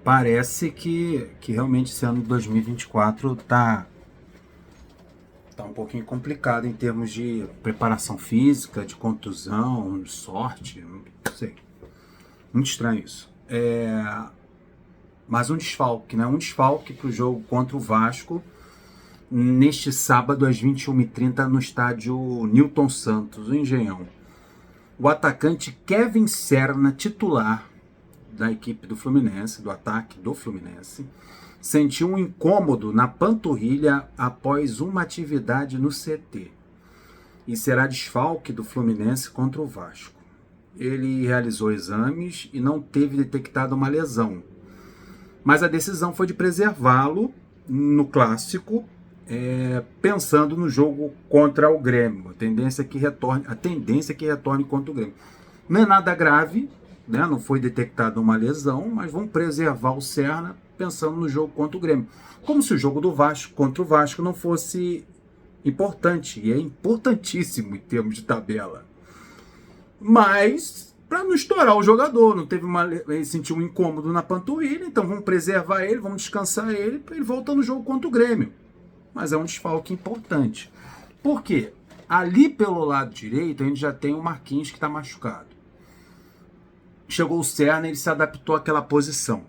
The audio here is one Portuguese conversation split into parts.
Parece que realmente esse ano de 2024 tá um pouquinho complicado em termos de preparação física, de contusão, de sorte, não sei. Muito estranho isso. Mas um desfalque, né? Um desfalque para o jogo contra o Vasco neste sábado às 21h30 no estádio Newton Santos, o Engenhão. O atacante Kevin Serna, titular da equipe do Fluminense, do ataque do Fluminense, sentiu um incômodo na panturrilha após uma atividade no CT e será desfalque do Fluminense contra o Vasco. Ele realizou exames e não teve detectado uma lesão, mas a decisão foi de preservá-lo no clássico, pensando no jogo contra o Grêmio. A tendência é que retorne contra o Grêmio. Não é nada grave, né? Não foi detectada uma lesão, mas vão preservar o Serna pensando no jogo contra o Grêmio. Como se o jogo do Vasco contra o Vasco não fosse importante, e é importantíssimo em termos de tabela. Mas para não estourar o jogador, não teve ele sentiu um incômodo na panturrilha, então vamos preservar ele, vamos descansar ele para ele voltar no jogo contra o Grêmio. Mas é um desfalque importante. Por quê? Ali pelo lado direito a gente já tem o Marquinhos que está machucado. Chegou o Serna e ele se adaptou àquela posição.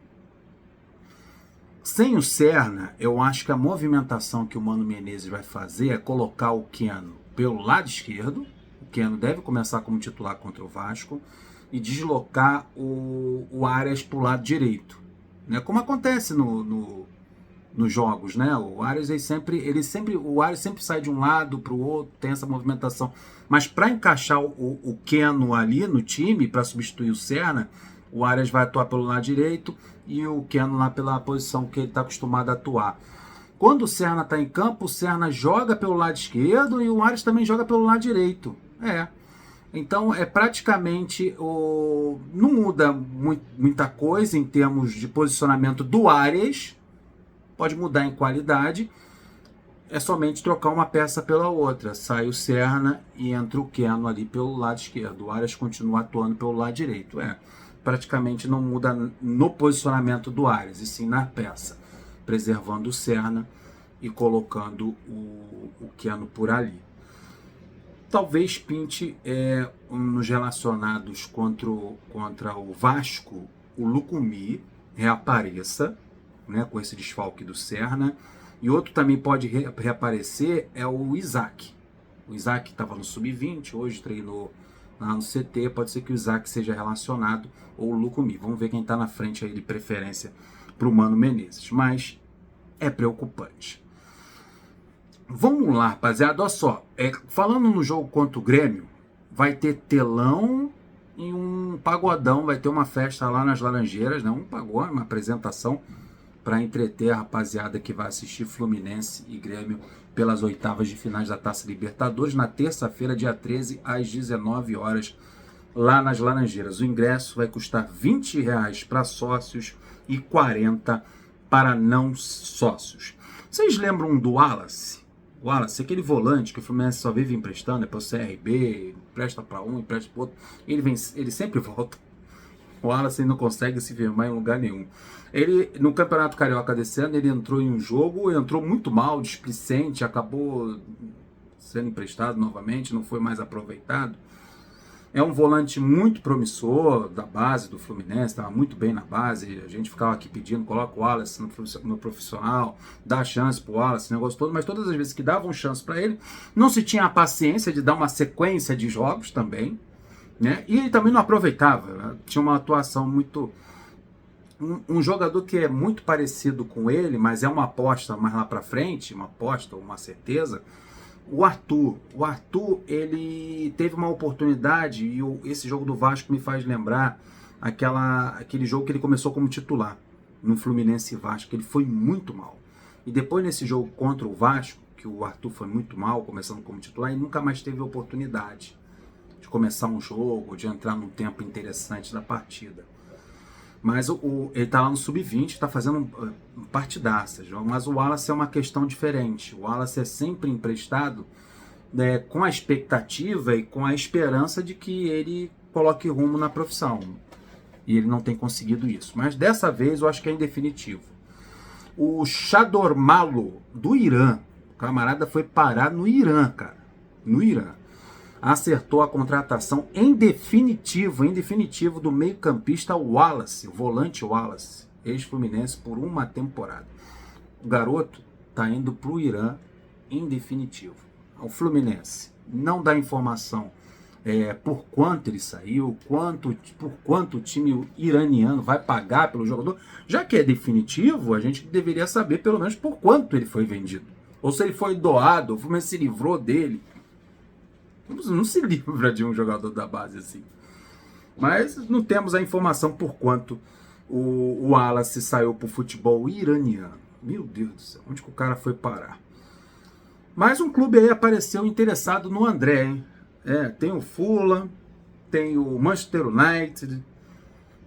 Sem o Serna, eu acho que a movimentação que o Mano Menezes vai fazer é colocar o Keno pelo lado esquerdo. O Keno deve começar como titular contra o Vasco e deslocar o Arias para o lado direito, né? Como acontece nos jogos, né? O Arias o Arias sempre sai de um lado para o outro, tem essa movimentação. Mas para encaixar o Keno ali no time, para substituir o Serna, o Arias vai atuar pelo lado direito e o Keno lá pela posição que ele está acostumado a atuar. Quando o Serna está em campo, o Serna joga pelo lado esquerdo e o Arias também joga pelo lado direito. Então é praticamente não muda muita coisa em termos de posicionamento do Arias. Pode mudar em qualidade, é somente trocar uma peça pela outra. Sai o Serna e entra o Keno ali pelo lado esquerdo. O Arias continua atuando pelo lado direito. Praticamente não muda no posicionamento do Arias, e sim na peça, preservando o Serna e colocando o Keno por ali. Talvez pinte nos relacionados contra o Vasco, o Lucumí reapareça, né, com esse desfalque do Serna. E outro também pode reaparecer é o Isaac. O Isaac estava no Sub-20, hoje treinou lá no CT, pode ser que o Isaac seja relacionado, ou o Lucumí. Vamos ver quem está na frente aí de preferência para o Mano Menezes. Mas é preocupante. Vamos lá, rapaziada. Olha só, falando no jogo contra o Grêmio, vai ter telão e um pagodão, vai ter uma festa lá nas Laranjeiras, né? Um pagode, uma apresentação para entreter a rapaziada que vai assistir Fluminense e Grêmio pelas oitavas de finais da Taça Libertadores, na terça-feira, dia 13, às 19 horas, lá nas Laranjeiras. O ingresso vai custar R$20 para sócios e 40 para não sócios. Vocês lembram do Wallace? O Wallace, aquele volante que o Fluminense só vive emprestando, é para o CRB, empresta para um, empresta para outro, ele sempre volta. O Wallace não consegue se firmar em lugar nenhum. Ele, no Campeonato Carioca desse ano, ele entrou em um jogo, entrou muito mal, displicente, acabou sendo emprestado novamente, não foi mais aproveitado. É um volante muito promissor da base do Fluminense, estava muito bem na base, a gente ficava aqui pedindo, coloca o Wallace no profissional, dá chance pro Wallace, esse negócio todo, mas todas as vezes que davam chance para ele, não se tinha a paciência de dar uma sequência de jogos também, né? E ele também não aproveitava, né? Tinha uma atuação muito... Um jogador que é muito parecido com ele, mas é uma aposta mais lá para frente, uma aposta ou uma certeza, o Arthur. O Arthur, ele teve uma oportunidade, e esse jogo do Vasco me faz lembrar aquele jogo que ele começou como titular no Fluminense e Vasco, ele foi muito mal. E depois nesse jogo contra o Vasco, que o Arthur foi muito mal, começando como titular, e nunca mais teve oportunidade de começar um jogo, de entrar num tempo interessante da partida. Mas ele está lá no Sub-20, está fazendo partidaças. Mas o Wallace é uma questão diferente. O Wallace é sempre emprestado, né, com a expectativa e com a esperança de que ele coloque rumo na profissão. E ele não tem conseguido isso. Mas dessa vez eu acho que é em definitivo. O Shadormalo, do Irã, o camarada foi parar no Irã, cara. No Irã. Acertou a contratação em definitivo do meio-campista Wallace, o volante Wallace, ex-Fluminense, por uma temporada. O garoto tá indo pro Irã em definitivo. O Fluminense não dá informação por quanto ele saiu, por quanto o time iraniano vai pagar pelo jogador. Já que é definitivo, a gente deveria saber pelo menos por quanto ele foi vendido. Ou se ele foi doado, o Fluminense se livrou dele. Não se livra de um jogador da base assim. Mas não temos a informação por quanto o Wallace saiu pro futebol iraniano. Meu Deus do céu, onde que o cara foi parar? Mais um clube aí apareceu interessado no André, hein? Tem o Fulham, tem o Manchester United,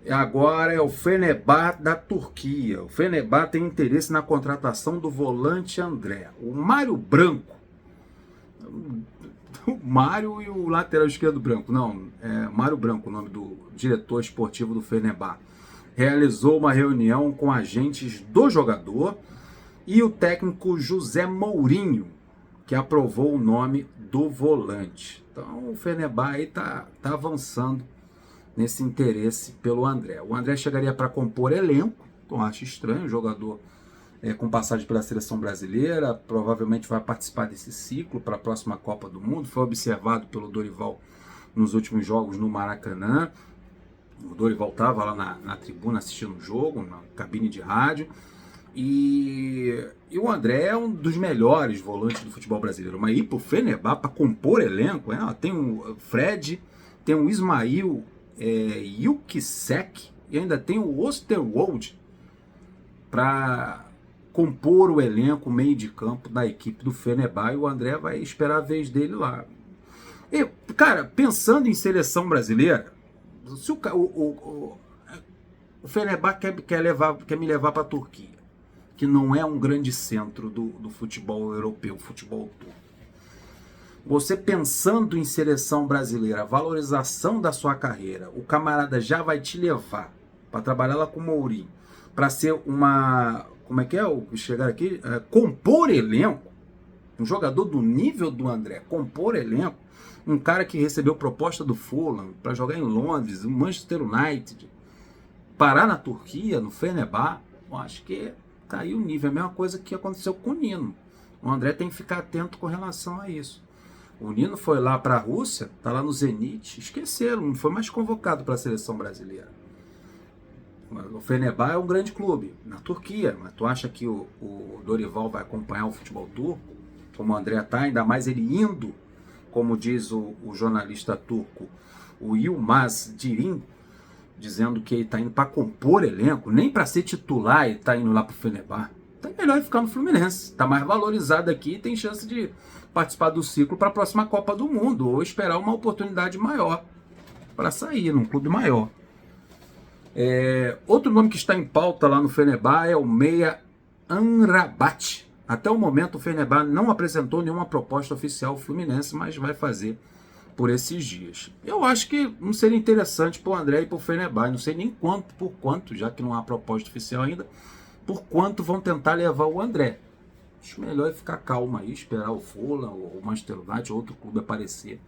e agora é o Fenerbahçe da Turquia. O Fenerbahçe tem interesse na contratação do volante André. O Mário Branco, o Mário e o lateral esquerdo branco, não, Mário Branco, o nome do diretor esportivo do Fenerbahçe, realizou uma reunião com agentes do jogador e o técnico José Mourinho, que aprovou o nome do volante. Então o Fenerbahçe aí tá avançando nesse interesse pelo André. O André chegaria para compor elenco, eu acho estranho, o jogador com passagem pela seleção brasileira, provavelmente vai participar desse ciclo para a próxima Copa do Mundo, foi observado pelo Dorival nos últimos jogos no Maracanã. O Dorival estava lá na tribuna assistindo o jogo, na cabine de rádio. E o André é um dos melhores volantes do futebol brasileiro. Mas ir pro Fenerbahçe para compor elenco, tem o Fred, tem o Ismail Yukisek e ainda tem o Osterwolde para compor o elenco, meio de campo da equipe do Fenerbahçe. E o André vai esperar a vez dele lá. E, cara, pensando em seleção brasileira, se o Fenerbahçe quer me levar para a Turquia, que não é um grande centro do futebol europeu, futebol turco. Você pensando em seleção brasileira, a valorização da sua carreira, o camarada já vai te levar para trabalhar lá com o Mourinho, para ser uma... Como é que é? Chegar aqui? Compor elenco. Um jogador do nível do André, compor elenco. Um cara que recebeu proposta do Fulham para jogar em Londres, o Manchester United, parar na Turquia, no Fenerbahçe, eu acho que tá aí o nível. É a mesma coisa que aconteceu com o Nino. O André tem que ficar atento com relação a isso. O Nino foi lá para a Rússia, tá lá no Zenit, esqueceram, não foi mais convocado para a seleção brasileira. O Fenerbahçe é um grande clube na Turquia, mas tu acha que o Dorival vai acompanhar o futebol turco? Como o André tá, ainda mais ele indo, como diz o jornalista turco, o Yilmaz Dirim, dizendo que ele está indo para compor elenco, nem para ser titular ele está indo lá para o Fenerbahçe. Então é melhor ele ficar no Fluminense. Está mais valorizado aqui e tem chance de participar do ciclo para a próxima Copa do Mundo ou esperar uma oportunidade maior para sair num clube maior. Outro nome que está em pauta lá no Fenerbahçe é o meia Amrabat. Até o momento o Fenerbahçe não apresentou nenhuma proposta oficial ao Fluminense, mas vai fazer por esses dias. Eu acho que não seria interessante para o André e para o Fenerbahçe, não sei nem por quanto, já que não há proposta oficial ainda, por quanto vão tentar levar o André. Acho melhor ficar calmo aí, esperar o Fulham, o Manchester United, outro clube aparecer.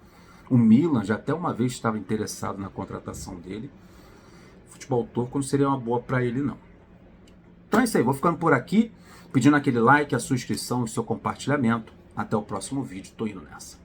O Milan já até uma vez estava interessado na contratação dele. O futebol turco não seria uma boa para ele, não. Então é isso aí, vou ficando por aqui, pedindo aquele like, a sua inscrição e o seu compartilhamento. Até o próximo vídeo, tô indo nessa.